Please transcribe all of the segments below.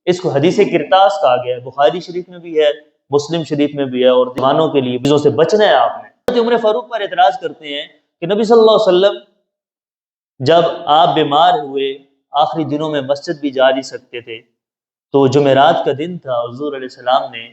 اس کو حدیث کرتاس کہا گیا ہے، بخاری شریف میں بھی ہے، مسلم شریف میں بھی ہے، اور دیوانوں کے لیے چیزوں سے بچنا ہے آپ نے۔ حضرت عمر فاروق پر اعتراض کرتے ہیں کہ نبی صلی اللہ علیہ وسلم جب آپ بیمار ہوئے، آخری دنوں میں مسجد بھی جا نہیں سکتے تھے، تو جمعرات کا دن تھا، حضور علیہ السلام نے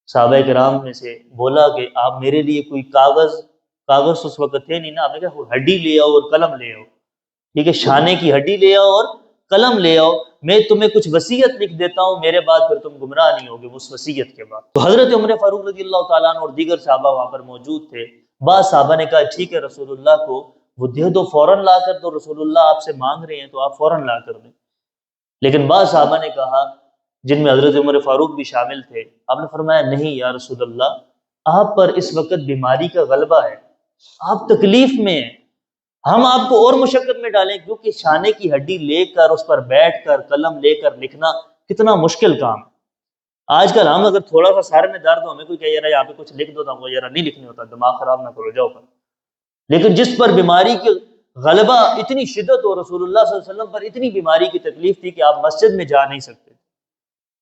صحابہ کرام میں سے بولا کہ آپ میرے لیے کوئی کاغذ اس وقت تھے نہیں نا، آپ نے کہا ہڈی لے آؤ اور قلم لے آؤ، ٹھیک ہے، شانے کی ہڈی لے آؤ اور قلم لے آؤ، میں تمہیں کچھ وصیت لکھ دیتا ہوں، میرے بعد پھر تم گمراہ نہیں ہوگے اس وصیت کے بعد۔ تو حضرت عمر فاروق رضی اللہ تعالیٰ عنہ اور دیگر صحابہ وہاں پر موجود تھے۔ بعض صحابہ نے کہا ٹھیک ہے رسول اللہ کو وہ دے دو، فوراً لا کر دو، رسول اللہ آپ سے مانگ رہے ہیں تو آپ فوراً لا کر دیں۔ لیکن بعض صحابہ نے کہا، جن میں حضرت عمر فاروق بھی شامل تھے، آپ نے فرمایا نہیں یا رسول اللہ، آپ پر اس وقت بیماری کا غلبہ ہے، آپ تکلیف میں ہیں، ہم آپ کو اور مشقت میں ڈالیں، کیونکہ شانے کی ہڈی لے کر اس پر بیٹھ کر قلم لے کر لکھنا کتنا مشکل کام۔ آج کل ہم اگر تھوڑا سا سارے میں درد ہو، ہمیں کوئی کہے یہاں پہ کچھ لکھ دو، تو یار نہیں لکھنے ہوتا، دماغ خراب نہ کرو جاؤ پر۔ لیکن جس پر بیماری کی غلبہ اتنی شدت ہو، رسول اللہ صلی اللہ علیہ وسلم پر اتنی بیماری کی تکلیف تھی کہ آپ مسجد میں جا نہیں سکتے،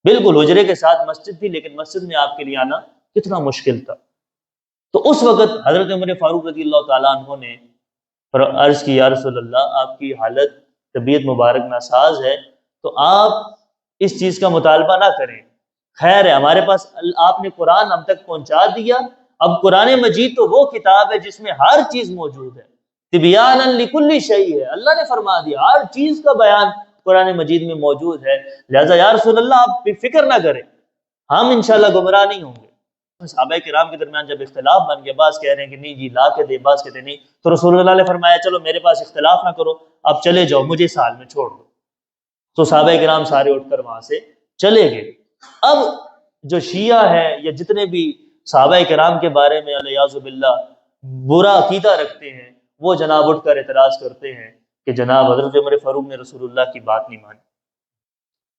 بالکل حجرے کے ساتھ مسجد تھی لیکن مسجد میں آپ کے لیے آنا کتنا مشکل تھا۔ تو اس وقت حضرت عمر فاروق رضی اللہ تعالیٰ عنہ نے عرض کی، یا رسول اللہ آپ کی حالت طبیعت مبارک ناساز ہے، تو آپ اس چیز کا مطالبہ نہ کریں، خیر ہے ہمارے پاس آپ نے قرآن ہم تک پہنچا دیا، اب قرآن مجید تو وہ کتاب ہے جس میں ہر چیز موجود ہے، تبیانا لکل شیء ہے، اللہ نے فرما دیا ہر چیز کا بیان قرآن مجید میں موجود ہے، لہذا یا رسول اللہ آپ فکر نہ کریں، ہم انشاءاللہ گمراہ نہیں ہوں گے۔ صحابہ کرام کے درمیان جب اختلاف بن گیا، بعض کہہ رہے ہیں کہ نہیں جی لا کے دے، بعض کہتے ہیں نہیں، تو رسول اللہ نے فرمایا چلو میرے پاس اختلاف نہ کرو، آپ چلے جاؤ، مجھے اس حال میں چھوڑ دو۔ تو صحابہ کرام سارے اٹھ کر وہاں سے چلے گئے۔ اب جو شیعہ ہیں یا جتنے بھی صحابہ کرام کے بارے میں الیاذ باللہ برا عقیدہ رکھتے ہیں، وہ جناب اٹھ کر اعتراض کرتے ہیں کہ جناب حضرت عمر فاروق نے رسول اللہ کی بات نہیں مانی،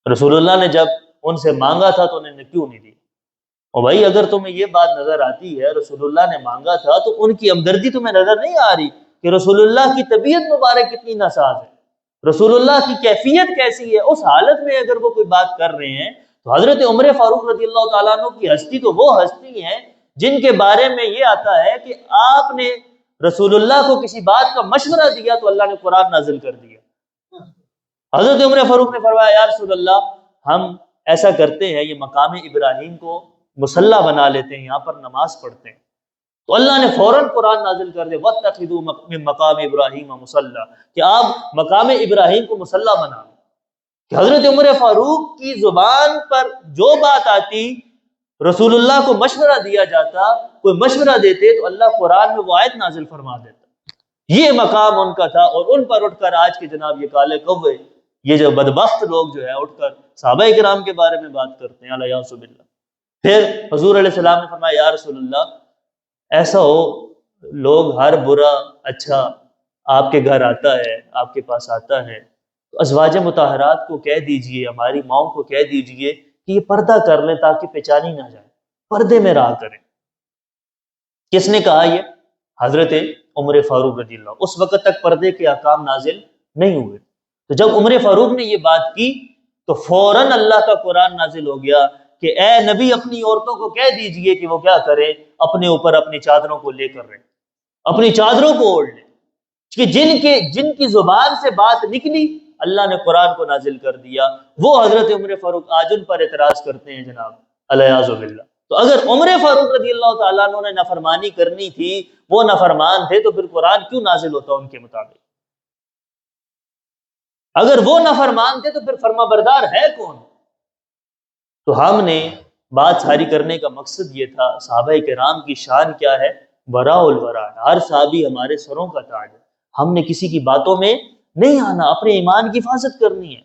رسول اللہ نے جب ان سے مانگا تھا تو انہوں نے کیوں نہیں دی؟ اور بھائی اگر تمہیں یہ بات نظر آتی ہے رسول اللہ نے مانگا تھا تو ان کی ہمدردی تمہیں نظر نہیں آ رہی کہ رسول اللہ کی طبیعت مبارک کتنی ناساز ہے، رسول اللہ کی کیفیت کیسی ہے، اس حالت میں اگر وہ کوئی بات کر رہے ہیں تو حضرت عمر فاروق رضی اللہ تعالیٰ عنہ کی ہستی تو وہ ہستی ہیں جن کے بارے میں یہ آتا ہے کہ آپ نے رسول اللہ کو کسی بات کا مشورہ دیا تو اللہ نے قرآن نازل کر دیا۔ حضرت عمر فاروق نے فرمایا یا رسول اللہ ہم ایسا کرتے ہیں، یہ مقام ابراہیم کو مصلی بنا لیتے ہیں، یہاں پر نماز پڑھتے ہیں، تو اللہ نے فوراً قرآن نازل کر دیا وَاتَّخِذُوا مِن مقام ابراہیم مصلی، کہ آپ مقام ابراہیم کو مصلی بنا لیں۔ کہ حضرت عمر فاروق کی زبان پر جو بات آتی، رسول اللہ کو مشورہ دیا جاتا، کوئی مشورہ دیتے تو اللہ قرآن میں وہ آیت نازل فرما دیتا۔ یہ مقام ان کا تھا، اور ان پر اٹھ کر آج کے جناب یہ کالے کوے، یہ جو بدبخت لوگ جو ہے اٹھ کر صحابہ کرام کے بارے میں بات کرتے ہیں الیاذ باللہ۔ پھر حضور علیہ السلام نے فرمایا یا رسول اللہ ایسا ہو لوگ ہر برا اچھا آپ کے گھر آتا ہے، آپ کے پاس آتا ہے، تو ازواج مطہرات کو کہہ دیجئے، ہماری ماؤں کو کہہ دیجئے کہ یہ پردہ کر لیں تاکہ پہچانی نہ جائے، پردے میں رہا کریں۔ کس نے کہا یہ؟ حضرت عمر فاروق رضی اللہ۔ اس وقت تک پردے کے احکام نازل نہیں ہوئے، تو جب عمر فاروق نے یہ بات کی تو فوراً اللہ کا قرآن نازل ہو گیا کہ اے نبی اپنی عورتوں کو کہہ دیجئے کہ وہ کیا کرے، اپنے اوپر اپنی چادروں کو لے کر رہیں، اپنی چادروں کو اوڑھ لیں، کہ جن کی زبان سے بات نکلی اللہ نے قرآن کو نازل کر دیا، وہ حضرت عمر فاروق آج ان پر اعتراض کرتے ہیں جناب الیاذ باللہ۔ تو اگر عمر فاروق رضی اللہ تعالیٰ عنہ نے نافرمانی کرنی تھی، وہ نافرمان تھے، تو پھر قرآن کیوں نازل ہوتا ان کے مطابق؟ اگر وہ نافرمان تھے تو پھر فرما بردار ہے کون؟ تو ہم نے بات ساری کرنے کا مقصد یہ تھا صحابہ کرام کی شان کیا ہے، وراء الورا، ہر صحابی ہمارے سروں کا تاج ہے، ہم نے کسی کی باتوں میں نہیں آنا، اپنے ایمان کی حفاظت کرنی ہے۔